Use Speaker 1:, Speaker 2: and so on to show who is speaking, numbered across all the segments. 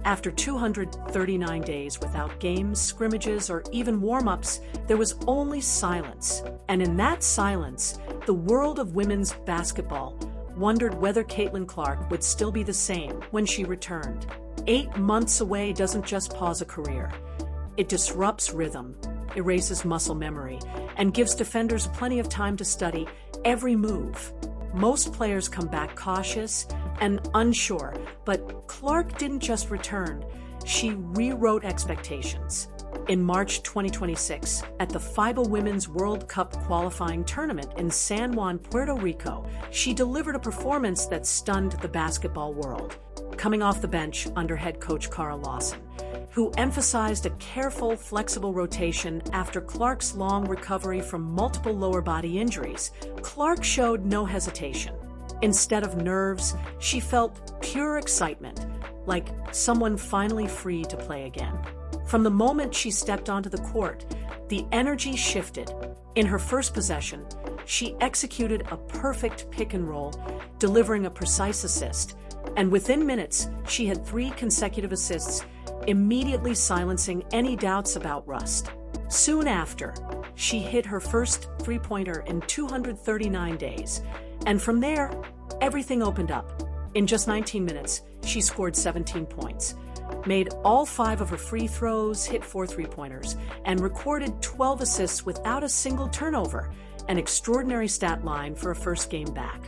Speaker 1: After 239 days without games, scrimmages, or even warm-ups, there was only silence. And in that silence, the world of women's basketball wondered whether Caitlin Clark would still be the same when she returned. 8 months away doesn't just pause a career. It disrupts rhythm, erases muscle memory, and gives defenders plenty of time to study every move. Most players come back cautious and unsure, but Clark didn't just return, she rewrote expectations. In March 2026, at the FIBA Women's World Cup Qualifying tournament in San Juan, Puerto Rico, she delivered a performance that stunned the basketball world. Coming off the bench under head coach Kara Lawson, who emphasized a careful, flexible rotation after Clark's long recovery from multiple lower body injuries, Clark showed no hesitation. Instead of nerves, she felt pure excitement, like someone finally free to play again. From the moment she stepped onto the court, the energy shifted. In her first possession, she executed a perfect pick and roll, delivering a precise assist, and within minutes, she had 3 consecutive assists, immediately silencing any doubts about rust. Soon after, she hit her first three-pointer in 239 days, and from there, everything opened up. In just 19 minutes, she scored 17 points, made all 5 of her free throws, hit 4 three-pointers, and recorded 12 assists without a single turnover, an extraordinary stat line for a first game back.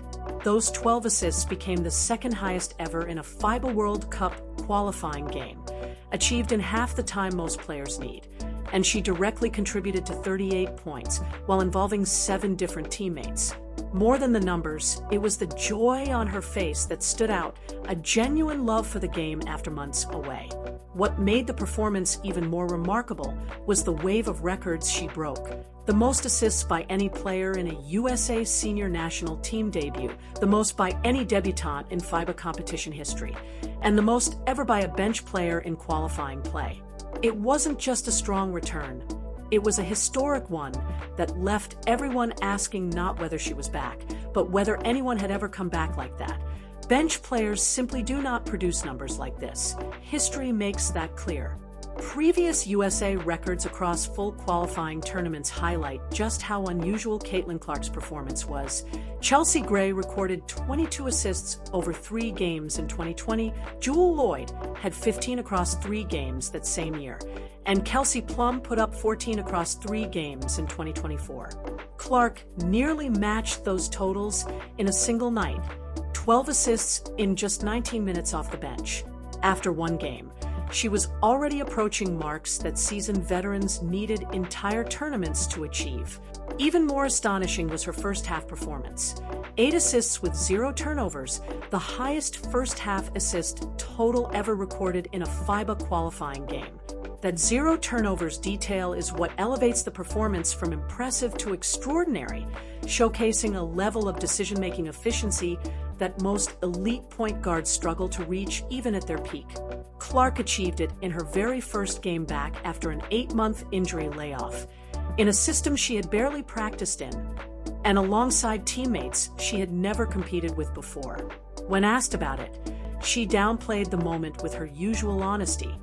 Speaker 1: Those 12 assists became the second highest ever in a FIBA World Cup qualifying game, achieved in half the time most players need, and she directly contributed to 38 points while involving 7 different teammates. More than the numbers, it was the joy on her face that stood out, a genuine love for the game after months away. What made the performance even more remarkable was the wave of records she broke. The most assists by any player in a USA senior national team debut, the most by any debutante in FIBA competition history, and the most ever by a bench player in qualifying play. It wasn't just a strong return. It was a historic one that left everyone asking not whether she was back, but whether anyone had ever come back like that. Bench players simply do not produce numbers like this. History makes that clear. Previous USA records across full qualifying tournaments highlight just how unusual Caitlin Clark's performance was. Chelsea Gray recorded 22 assists over 3 games in 2020. Jewel Lloyd had 15 across 3 games that same year. And Kelsey Plum put up 14 across 3 games in 2024. Clark nearly matched those totals in a single night, 12 assists in just 19 minutes off the bench. After 1 game, she was already approaching marks that seasoned veterans needed entire tournaments to achieve. Even more astonishing was her first-half performance. 8 assists with 0 turnovers, the highest first-half assist total ever recorded in a FIBA qualifying game. That 0 turnovers detail is what elevates the performance from impressive to extraordinary, showcasing a level of decision-making efficiency that most elite point guards struggle to reach even at their peak. Clark achieved it in her very first game back after an 8-month injury layoff, in a system she had barely practiced in, and alongside teammates she had never competed with before. When asked about it, she downplayed the moment with her usual honesty,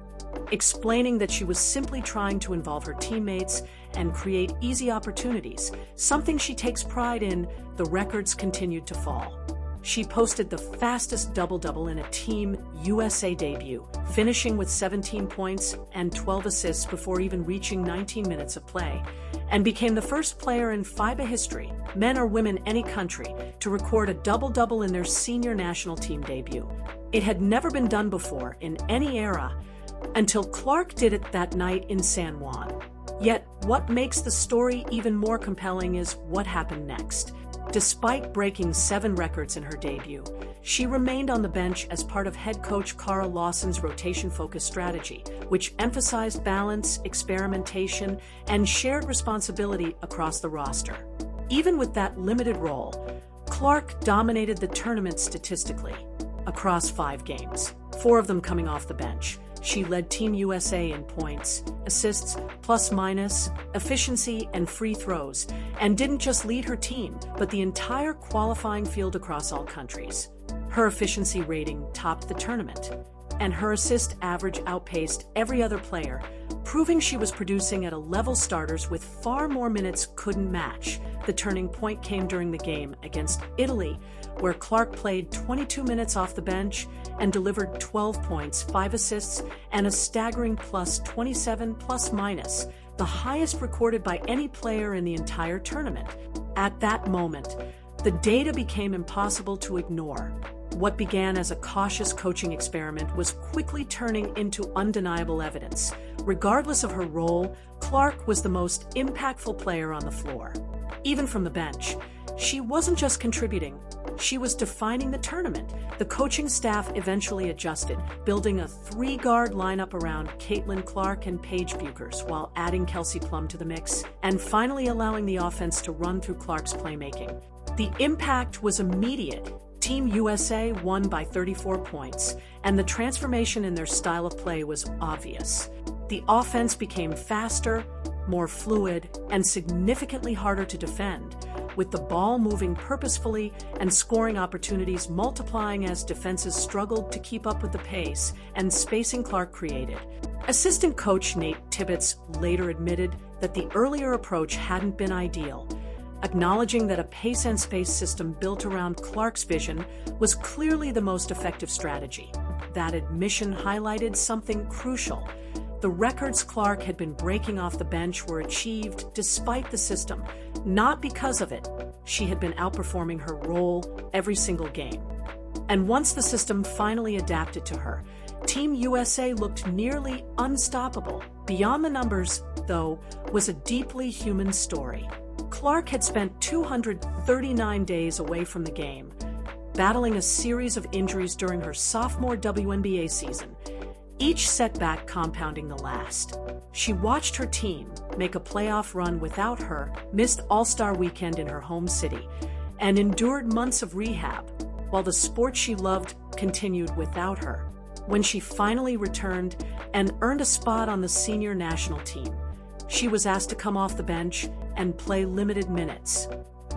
Speaker 1: explaining that she was simply trying to involve her teammates and create easy opportunities, something she takes pride in. The records continued to fall. She posted the fastest double-double in a Team USA debut, finishing with 17 points and 12 assists before even reaching 19 minutes of play, and became the first player in FIBA history, men or women any country, to record a double-double in their senior national team debut. It had never been done before in any era, until Clark did it that night in San Juan. Yet, what makes the story even more compelling is what happened next. Despite breaking 7 records in her debut, she remained on the bench as part of head coach Kara Lawson's rotation-focused strategy, which emphasized balance, experimentation, and shared responsibility across the roster. Even with that limited role, Clark dominated the tournament statistically, across 5 games, 4 of them coming off the bench. She led Team USA in points, assists, plus-minus, efficiency, and free throws, and didn't just lead her team, but the entire qualifying field across all countries. Her efficiency rating topped the tournament, and her assist average outpaced every other player, proving she was producing at a level starters with far more minutes couldn't match. The turning point came during the game against Italy, where Clark played 22 minutes off the bench and delivered 12 points, 5 assists, and a staggering plus 27 plus minus, the highest recorded by any player in the entire tournament. At that moment, the data became impossible to ignore. What began as a cautious coaching experiment was quickly turning into undeniable evidence. Regardless of her role, Clark was the most impactful player on the floor. Even from the bench, she wasn't just contributing, she was defining the tournament. The coaching staff eventually adjusted, building a 3-guard lineup around Caitlin Clark and Paige Buchers while adding Kelsey Plum to the mix, and finally allowing the offense to run through Clark's playmaking. The impact was immediate. Team USA won by 34 points, and the transformation in their style of play was obvious. The offense became faster, more fluid, and significantly harder to defend, with the ball moving purposefully and scoring opportunities multiplying as defenses struggled to keep up with the pace and spacing Clark created. Assistant coach Nate Tibbetts later admitted that the earlier approach hadn't been ideal, acknowledging that a pace and space system built around Clark's vision was clearly the most effective strategy. That admission highlighted something crucial. The records Clark had been breaking off the bench were achieved despite the system, not because of it. She had been outperforming her role every single game. And once the system finally adapted to her, Team USA looked nearly unstoppable. Beyond the numbers, though, was a deeply human story. Clark had spent 239 days away from the game, battling a series of injuries during her sophomore WNBA season, each setback compounding the last. She watched her team make a playoff run without her, missed All-Star Weekend in her home city, and endured months of rehab, while the sport she loved continued without her. When she finally returned and earned a spot on the senior national team, she was asked to come off the bench and play limited minutes.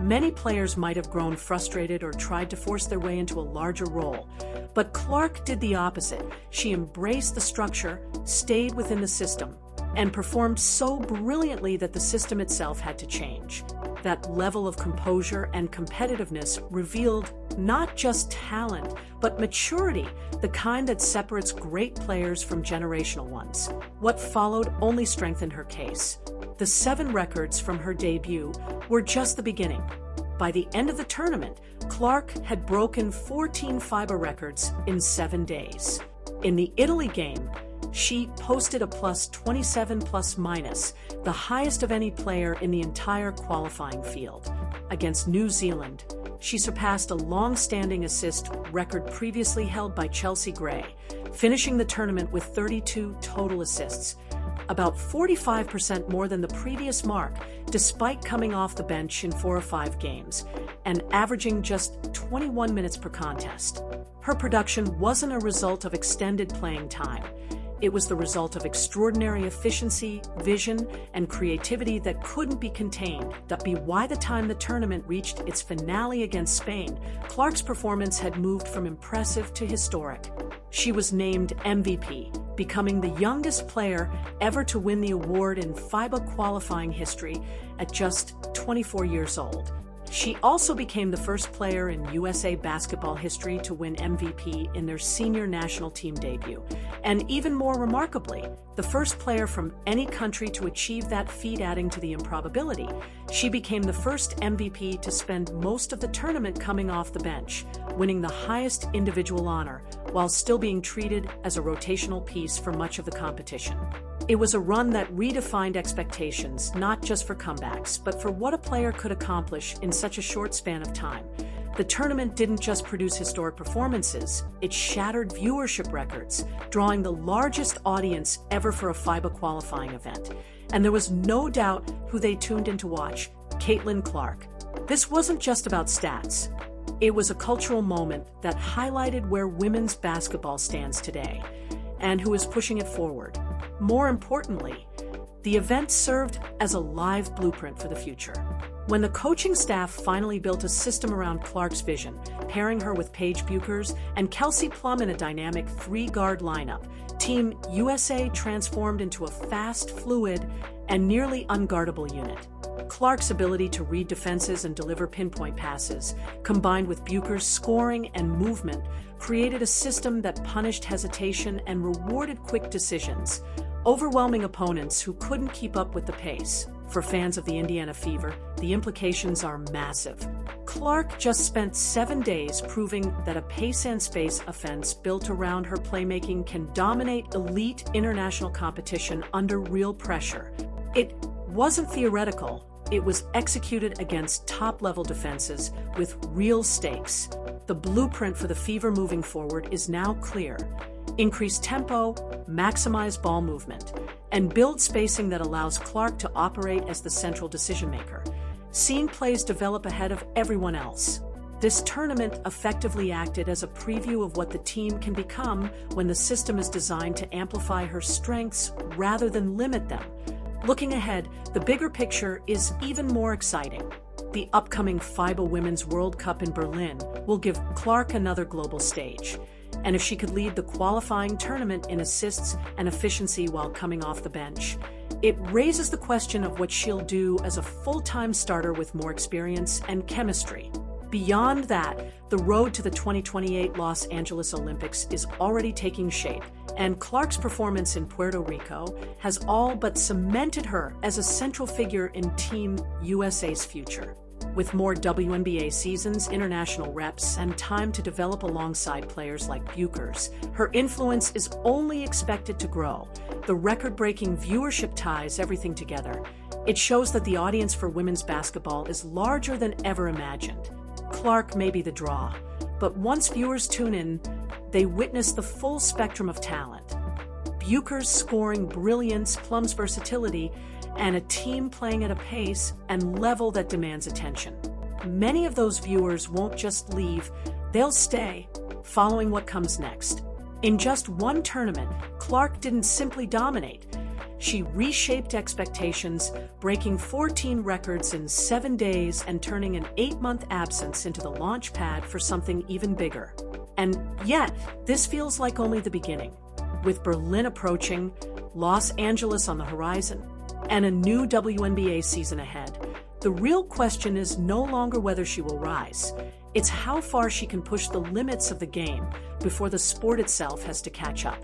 Speaker 1: Many players might have grown frustrated or tried to force their way into a larger role, but Clark did the opposite. She embraced the structure, stayed within the system, and performed so brilliantly that the system itself had to change. That level of composure and competitiveness revealed not just talent, but maturity, the kind that separates great players from generational ones. What followed only strengthened her case. The 7 records from her debut were just the beginning. By the end of the tournament, Clark had broken 14 FIBA records in 7 days. In the Italy game, she posted a plus 27 plus minus, the highest of any player in the entire qualifying field. Against New Zealand, she surpassed a long-standing assist record previously held by Chelsea Gray, finishing the tournament with 32 total assists, about 45% more than the previous mark, despite coming off the bench in 4 or 5 games, and averaging just 21 minutes per contest. Her production wasn't a result of extended playing time. It was the result of extraordinary efficiency, vision, and creativity that couldn't be contained. By the time the tournament reached its finale against Spain, Clark's performance had moved from impressive to historic. She was named MVP, becoming the youngest player ever to win the award in FIBA qualifying history at just 24 years old. She also became the first player in USA basketball history to win MVP in their senior national team debut. And even more remarkably, the first player from any country to achieve that feat, adding to the improbability. She became the first MVP to spend most of the tournament coming off the bench, winning the highest individual honor, while still being treated as a rotational piece for much of the competition. It was a run that redefined expectations, not just for comebacks, but for what a player could accomplish in such a short span of time. The tournament didn't just produce historic performances, it shattered viewership records, drawing the largest audience ever for a FIBA qualifying event. And there was no doubt who they tuned in to watch: Caitlin Clark. This wasn't just about stats. It was a cultural moment that highlighted where women's basketball stands today, and who is pushing it forward. More importantly, the event served as a live blueprint for the future. When the coaching staff finally built a system around Clark's vision, pairing her with Paige Bueckers and Kelsey Plum in a dynamic three-guard lineup, Team USA transformed into a fast, fluid, and nearly unguardable unit. Clark's ability to read defenses and deliver pinpoint passes, combined with Bueckers' scoring and movement, created a system that punished hesitation and rewarded quick decisions, overwhelming opponents who couldn't keep up with the pace. For fans of the Indiana Fever, the implications are massive. Clark just spent 7 days proving that a pace and space offense built around her playmaking can dominate elite international competition under real pressure. It wasn't theoretical, it was executed against top-level defenses with real stakes. The blueprint for the Fever moving forward is now clear. Increase tempo, maximize ball movement, and build spacing that allows Clark to operate as the central decision-maker, seeing plays develop ahead of everyone else. This tournament effectively acted as a preview of what the team can become when the system is designed to amplify her strengths rather than limit them. Looking ahead, the bigger picture is even more exciting. The upcoming FIBA Women's World Cup in Berlin will give Clark another global stage. And if she could lead the qualifying tournament in assists and efficiency while coming off the bench, it raises the question of what she'll do as a full-time starter with more experience and chemistry. Beyond that, the road to the 2028 Los Angeles Olympics is already taking shape, and Clark's performance in Puerto Rico has all but cemented her as a central figure in Team USA's future. With more WNBA seasons, international reps, and time to develop alongside players like Bueckers, her influence is only expected to grow. The record-breaking viewership ties everything together. It shows that the audience for women's basketball is larger than ever imagined. Clark may be the draw, but once viewers tune in, they witness the full spectrum of talent. Bueckers' scoring brilliance, Plum's versatility, and a team playing at a pace and level that demands attention. Many of those viewers won't just leave, they'll stay, following what comes next. In just one tournament, Clark didn't simply dominate. She reshaped expectations, breaking 14 records in 7 days and turning an 8-month absence into the launch pad for something even bigger. And yet, this feels like only the beginning. With Berlin approaching, Los Angeles on the horizon, and a new WNBA season ahead, the real question is no longer whether she will rise. It's how far she can push the limits of the game before the sport itself has to catch up.